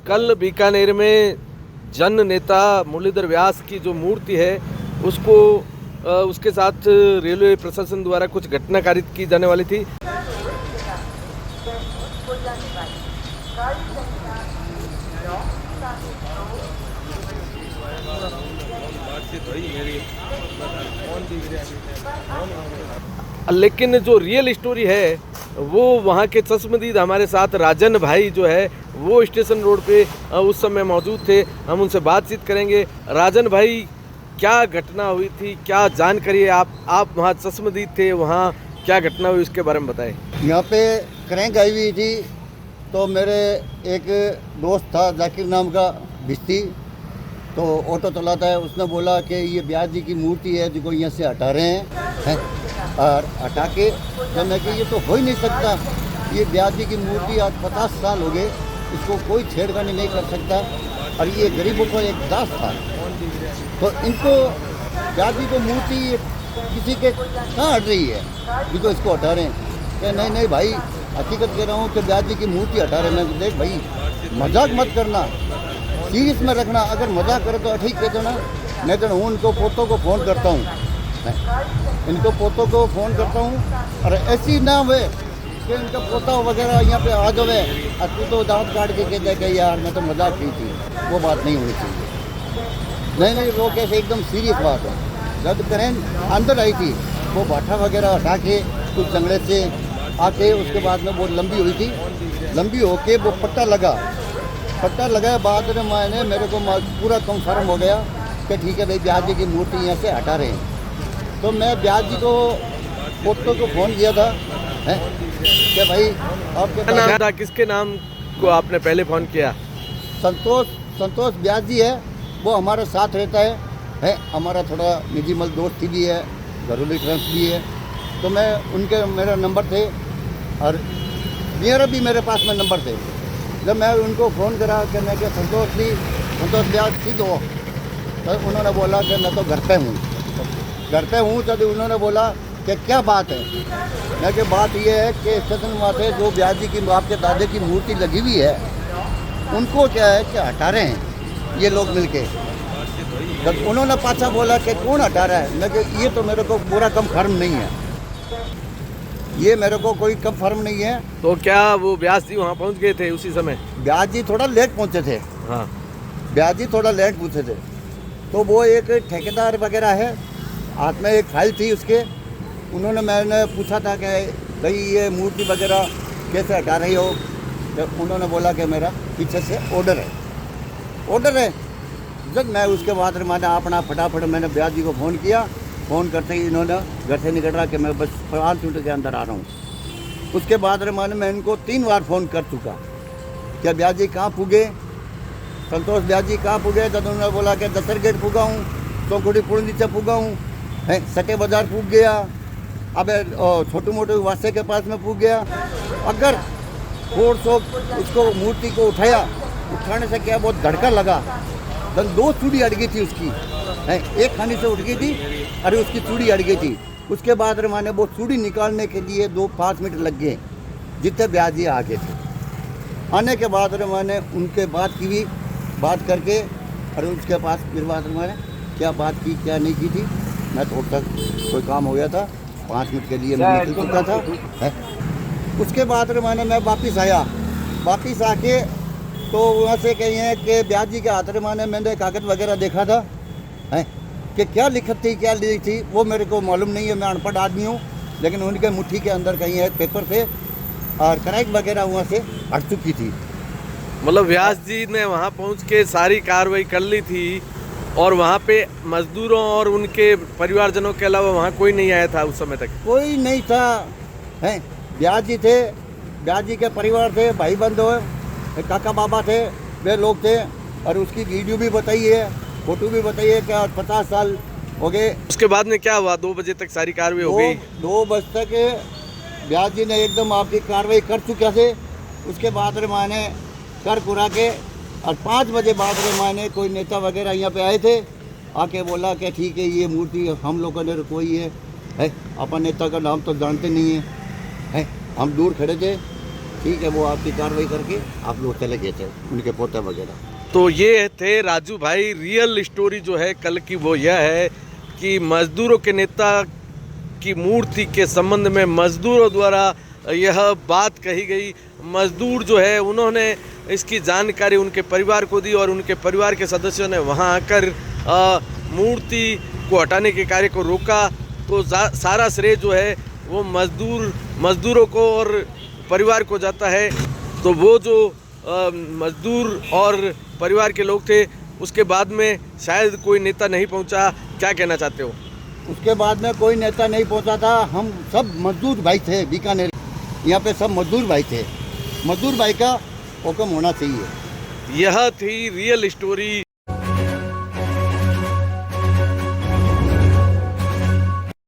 कल बीकानेर में जन नेता मुरलीधर व्यास की जो मूर्ति है उसको उसके साथ रेलवे प्रशासन द्वारा कुछ घटना कारित की जाने वाली थी। लेकिन जो रियल स्टोरी है वो वहाँ के चश्मदीद हमारे साथ राजन भाई जो है वो स्टेशन रोड पे उस समय मौजूद थे। हम उनसे बातचीत करेंगे। राजन भाई, क्या घटना हुई थी, क्या जानकारी है? आप वहाँ चश्मदीद थे, वहाँ क्या घटना हुई उसके बारे में बताएं। यहाँ पे क्रैंक आई हुई थी तो मेरे एक दोस्त था जाकिर नाम का भिस्ती, तो ऑटो चलाता है, उसने बोला कि ये ब्यास जी की मूर्ति है जिसको यहाँ से हटा रहे हैं और हटा के जब मैं कि ये तो हो ही नहीं सकता, ये ब्यास जी की मूर्ति आज 50 साल हो गए, इसको कोई छेड़खानी नहीं कर सकता और ये गरीबों को एक दास था, तो इनको ब्यास जी को मूर्ति किसी के कहाँ हट रही है जिसको इसको हटा रहे हैं। कि नहीं भाई, हकीकत कह रहा हूँ कि ब्यास जी की मूर्ति हटा रहे हैं। मैं देख भाई, मजाक मत करना, सीरियस में रखना, अगर मजाक करे तो ठीक कहते ना, नहीं तो हूँ इनको पोतों को फ़ोन करता हूँ, इनको पोतों को फ़ोन करता हूँ और ऐसी ना हुए कि इनका पोता वगैरह यहाँ पे आ जावे और तू तो दांत काट के कहते हैं कि यार मैं तो मजाक की थी। वो बात नहीं होनी चाहिए। नहीं वो कैसे एकदम सीरियस बात है। जब करें अंदर आई थी वो बाठा वगैरह हटा के कुछ जंगले से आके उसके बाद में वो लंबी हुई थी, लंबी होके वो पट्टा लगाया बाद में मैंने मेरे को पूरा कंफर्म हो गया कि ठीक है भाई ब्यास जी की मूर्ति यहाँ से हटा रहे हैं। तो मैं ब्यास जी को पोतों को फ़ोन किया था कि भाई आपके नाम था, किसके नाम को आपने पहले फ़ोन किया? संतोष ब्यास जी है, वो हमारे साथ रहता है, हमारा थोड़ा निजी मल दोस्त भी है, घरेलू ट्रंस भी है, तो मैं उनके मेरा नंबर थे और मेरा भी मेरे पास में नंबर थे। जब मैं उनको फ़ोन करा कि मैं क्या संतोष ब्यास ठीक हो, तो उन्होंने बोला कि मैं तो घर पे हूँ। तब उन्होंने बोला कि क्या बात है। मैं कि बात ये है कि स्टेशन माथे जो ब्यास जी की आपके दादे की मूर्ति लगी हुई है उनको क्या है कि हटा रहे हैं ये लोग मिलके। जब उन्होंने पाछा बोला कि कौन हटा रहा है, मैं कि ये तो मेरे को पूरा कंफर्म नहीं है, ये मेरे को कोई कंफर्म नहीं है। तो क्या वो व्यास जी वहाँ पहुँच गए थे उसी समय? ब्यास जी थोड़ा लेट पहुँचे थे। हाँ, ब्यास जी थोड़ा लेट पहुँचे थे। तो वो एक ठेकेदार वगैरह है, हाथ में एक फाइल थी उसके, मैंने पूछा था कि भाई ये मूर्ति वगैरह कैसे हटा रही हो, तो उन्होंने बोला कि मेरा पीछे से ऑर्डर है। जब मैं उसके बाद मैंने अपना फटाफट मैंने ब्यास जी को फ़ोन किया, फ़ोन करते ही इन्होंने घर से निकल रहा कि मैं बस 5 मिनट के अंदर आ रहा हूँ। उसके बाद मैं इनको 3 बार फ़ोन कर चुका क्या ब्यास जी कहाँ पुगे, संतोष ब्यास जी कहाँ पुगे। तब उन्होंने बोला कि दसर गेट पुगा हूँ, चौकुड़ी पुल नीचे पुगा हूँ, सटे बाज़ार पुग गया, अब छोटू मोटू वास्ते के पास में पुग गया। अगर फोर्स सो उसको मूर्ति को उठाने से क्या बहुत धड़का लगा, तो 2 चूड़ी अड़ गई थी उसकी, एक खानी से उठ गई थी, अरे उसकी चूड़ी अड़ गई थी। उसके बाद मैंने वो चूड़ी निकालने के लिए 2-5 मिनट लग गए, जितने ब्यास जी आ गए थे। आने के बाद मैंने उनके बात करके और उसके पास फिर बाद मैंने क्या बात की क्या नहीं की थी, मैं थोड़ा तक कोई काम हो गया था, 5 मिनट के लिए मैं निकल चुका था। उसके बाद मैं वापिस आके तो वहाँ से कही है कि ब्यास जी के हाथ में मैंने कागज़ वगैरह देखा था कि क्या लिखत थी क्या लिखी थी वो मेरे को मालूम नहीं है, मैं अनपढ़ आदमी हूँ, लेकिन उनके मुट्ठी के अंदर कहीं है पेपर थे और कराइक वगैरह वहाँ से हट चुकी थी। मतलब व्यास जी ने वहाँ पहुँच के सारी कार्रवाई कर ली थी और वहाँ पे मजदूरों और उनके परिवारजनों के अलावा वहाँ कोई नहीं आया था उस समय तक? कोई नहीं था। ब्यास जी थे, ब्यास जी के परिवार थे, भाई बंधु काका बाबा थे, वे लोग थे और उसकी वीडियो भी बताई है, फोटो भी बताई है कि 50 साल हो गए। उसके बाद में क्या हुआ? 2 बजे तक सारी कार्रवाई हो गई। 2 बजे तक ब्यास जी ने एकदम आपकी कार्रवाई कर चुके थे। उसके बाद मैंने कर कुरा के और 5 बजे बाद मैंने कोई नेता वगैरह यहाँ पे आए थे, आके बोला कि ठीक है ये मूर्ति हम लोगों ने रखवाई है। अपन नेता का नाम तो जानते नहीं है, हम दूर खड़े थे। ठीक है, वो आपकी कार्रवाई करके आप लोग चले गए थे, उनके पोते वगैरह। तो ये थे राजू भाई। रियल स्टोरी जो है कल की वो यह है कि मजदूरों के नेता की मूर्ति के संबंध में मजदूरों द्वारा यह बात कही गई। मजदूर जो है उन्होंने इसकी जानकारी उनके परिवार को दी और उनके परिवार के सदस्यों ने वहां आकर मूर्ति को हटाने के कार्य को रोका। तो सारा श्रेय जो है वो मजदूरों को और परिवार को जाता है। तो वो जो मजदूर और परिवार के लोग थे उसके बाद में शायद कोई नेता नहीं पहुंचा। क्या कहना चाहते हो? उसके बाद में कोई नेता नहीं पहुंचा था। हम सब मजदूर भाई थे, बीकानेर यहाँ पे सब मजदूर भाई थे। मजदूर भाई का हुक्म होना चाहिए। यह थी रियल स्टोरी।